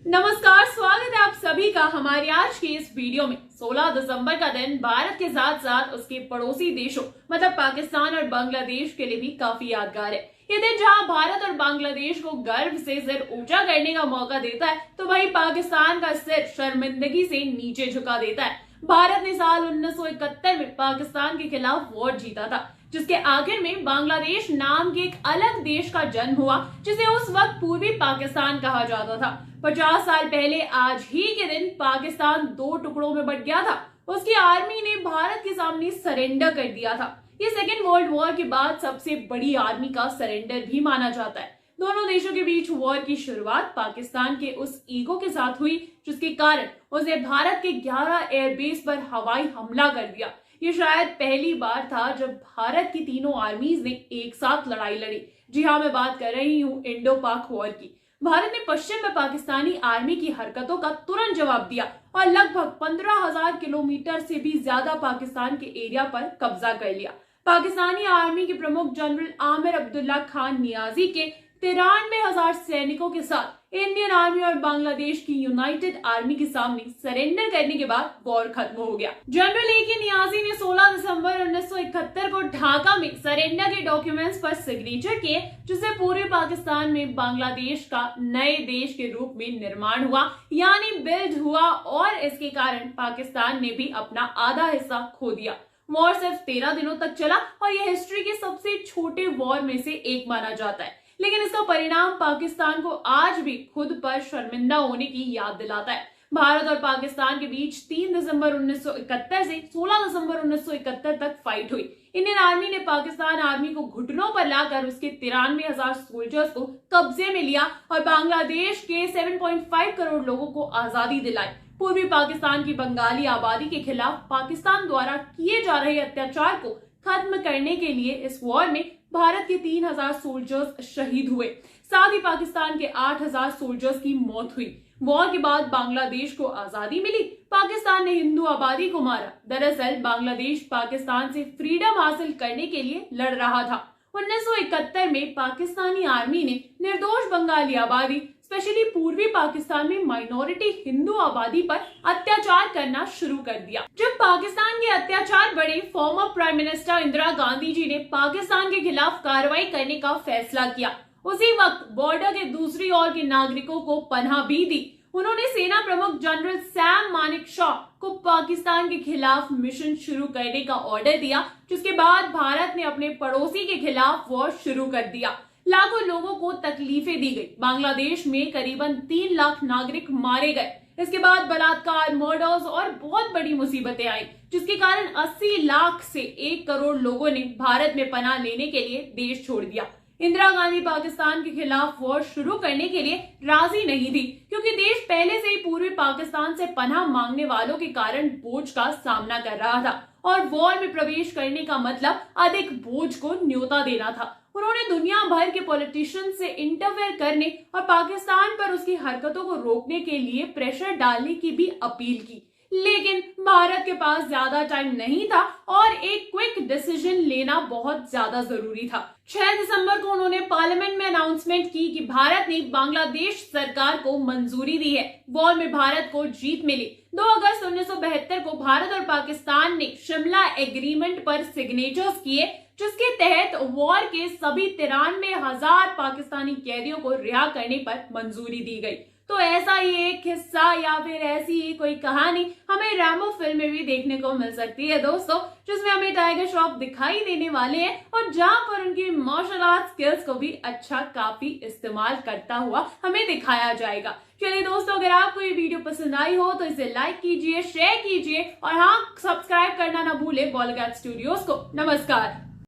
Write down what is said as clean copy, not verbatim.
नमस्कार, स्वागत है आप सभी का हमारी आज की इस वीडियो में। 16 दिसंबर का दिन भारत के साथ साथ उसके पड़ोसी देशों मतलब पाकिस्तान और बांग्लादेश के लिए भी काफी यादगार है। ये दिन जहां भारत और बांग्लादेश को गर्व से सिर ऊंचा करने का मौका देता है, तो वहीं पाकिस्तान का सिर शर्मिंदगी से नीचे झुका देता है। भारत ने साल 1971 में पाकिस्तान के खिलाफ वॉर जीता था, जिसके आखिर में बांग्लादेश नाम के एक अलग देश का जन्म हुआ, जिसे उस वक्त पूर्वी पाकिस्तान कहा जाता था। 50 साल पहले आज ही के दिन पाकिस्तान दो टुकड़ों में बंट गया था। उसकी आर्मी ने भारत के सामने सरेंडर कर दिया था। ये सेकेंड वर्ल्ड वॉर के बाद सबसे बड़ी आर्मी का सरेंडर भी माना जाता है। दोनों देशों के बीच वॉर की शुरुआत पाकिस्तान के उस ईगो के साथ हुई, जिसके कारण उसने भारत के 11 एयरबेस पर हवाई हमला कर दिया। ये शायद पहली बार था जब भारत की तीनों आर्मीज ने एक साथ लड़ाई लड़ी। जी हाँ, मैं बात कर रही हूँ इंडो पाक वॉर की। भारत ने पश्चिम में पाकिस्तानी आर्मी की हरकतों का तुरंत जवाब दिया और लगभग 15,000 किलोमीटर से भी ज्यादा पाकिस्तान के एरिया पर कब्जा कर लिया। पाकिस्तानी आर्मी के प्रमुख जनरल आमिर अब्दुल्ला खान नियाजी के 93,000 सैनिकों के साथ इंडियन आर्मी और बांग्लादेश की यूनाइटेड आर्मी के सामने सरेंडर करने के बाद वॉर खत्म हो गया। जनरल ए के नियाजी ने 16 दिसंबर 1971 को ढाका में सरेंडर के डॉक्यूमेंट्स पर सिग्नेचर किए, जिससे पूरे पाकिस्तान में बांग्लादेश का नए देश के रूप में निर्माण हुआ, यानी बिल्ड हुआ, और इसके कारण पाकिस्तान ने भी अपना आधा हिस्सा खो दिया। वॉर सिर्फ 13 दिनों तक चला और यह हिस्ट्री के सबसे छोटे वॉर में से एक माना जाता है, लेकिन इसका परिणाम पाकिस्तान को आज भी खुद पर शर्मिंदा होने की याद दिलाता है। भारत और पाकिस्तान के बीच 3 दिसंबर 1971 से 16 दिसंबर 1971 तक फाइट हुई। इंडियन आर्मी ने पाकिस्तान आर्मी को घुटनों पर लाकर उसके 93,000 सोल्जर्स को कब्जे में लिया और बांग्लादेश के 7.5 करोड़ लोगों को आजादी दिलाई। पूर्वी पाकिस्तान की बंगाली आबादी के खिलाफ पाकिस्तान द्वारा किए जा रहे अत्याचार को खत्म करने के लिए इस वॉर में भारत के 3,000 सोल्जर्स शहीद हुए। साथ ही पाकिस्तान के 8,000 सोल्जर्स की मौत हुई। वॉर के बाद बांग्लादेश को आजादी मिली। पाकिस्तान ने हिंदू आबादी को मारा। दरअसल बांग्लादेश पाकिस्तान से फ्रीडम हासिल करने के लिए लड़ रहा था। 1971 में पाकिस्तानी आर्मी ने निर्दोष बंगाली आबादी, स्पेशली पूर्वी पाकिस्तान में माइनॉरिटी हिंदू आबादी पर अत्याचार करना शुरू कर दिया। जब पाकिस्तान के अत्याचार बढ़े, former prime minister Indira Gandhi ji ने पाकिस्तान के खिलाफ कार्रवाई करने का फैसला किया। उसी वक्त बॉर्डर के दूसरी ओर के नागरिकों को पनाह भी दी। उन्होंने सेना प्रमुख जनरल सैम मानेकशॉ को पाकिस्तान के खिलाफ मिशन शुरू करने का ऑर्डर दिया, जिसके बाद भारत ने अपने पड़ोसी के खिलाफ वॉर शुरू कर दिया। लाखों लोगों को तकलीफें दी गई। बांग्लादेश में करीबन 3 लाख नागरिक मारे गए। इसके बाद बलात्कार, मर्डर्स और बहुत बड़ी मुसीबतें आई, जिसके कारण 80 लाख से 1 करोड़ लोगों ने भारत में पनाह लेने के लिए देश छोड़ दिया। इंदिरा गांधी पाकिस्तान के खिलाफ वॉर शुरू करने के लिए राजी नहीं थी, क्योंकि देश पहले से ही पूर्वी पाकिस्तान से पनाह मांगने वालों के कारण बोझ का सामना कर रहा था और वॉर में प्रवेश करने का मतलब अधिक बोझ को न्योता देना था। उन्होंने दुनिया भर के पॉलिटिशियन से इंटरफेयर करने और पाकिस्तान पर उसकी हरकतों को रोकने के लिए प्रेशर डालने की भी अपील की, लेकिन भारत के पास ज्यादा टाइम नहीं था और एक क्विक डिसीजन लेना बहुत ज्यादा जरूरी था। 6 दिसंबर को उन्होंने पार्लियामेंट में अनाउंसमेंट की कि भारत ने बांग्लादेश सरकार को मंजूरी दी है। वॉर में भारत को जीत मिली। 2 अगस्त 1972 को भारत और पाकिस्तान ने शिमला एग्रीमेंट पर सिग्नेचर्स किए, जिसके तहत वॉर के सभी 93,000 पाकिस्तानी कैदियों को रिहा करने पर मंजूरी दी गई। तो ऐसा ही एक किस्सा या फिर ऐसी ही कोई कहानी हमें रैम्बो फिल्म में भी देखने को मिल सकती है दोस्तों, जिसमें हमें टाइगर श्रॉफ दिखाई देने वाले हैं और जहां पर उनकी मार्शल आर्ट स्किल्स को भी अच्छा काफी इस्तेमाल करता हुआ हमें दिखाया जाएगा। चलिए दोस्तों, अगर आपको ये वीडियो पसंद आई हो तो इसे लाइक कीजिए, शेयर कीजिए और हाँ, सब्सक्राइब करना ना भूले बॉलीवुड स्टूडियोज को। नमस्कार।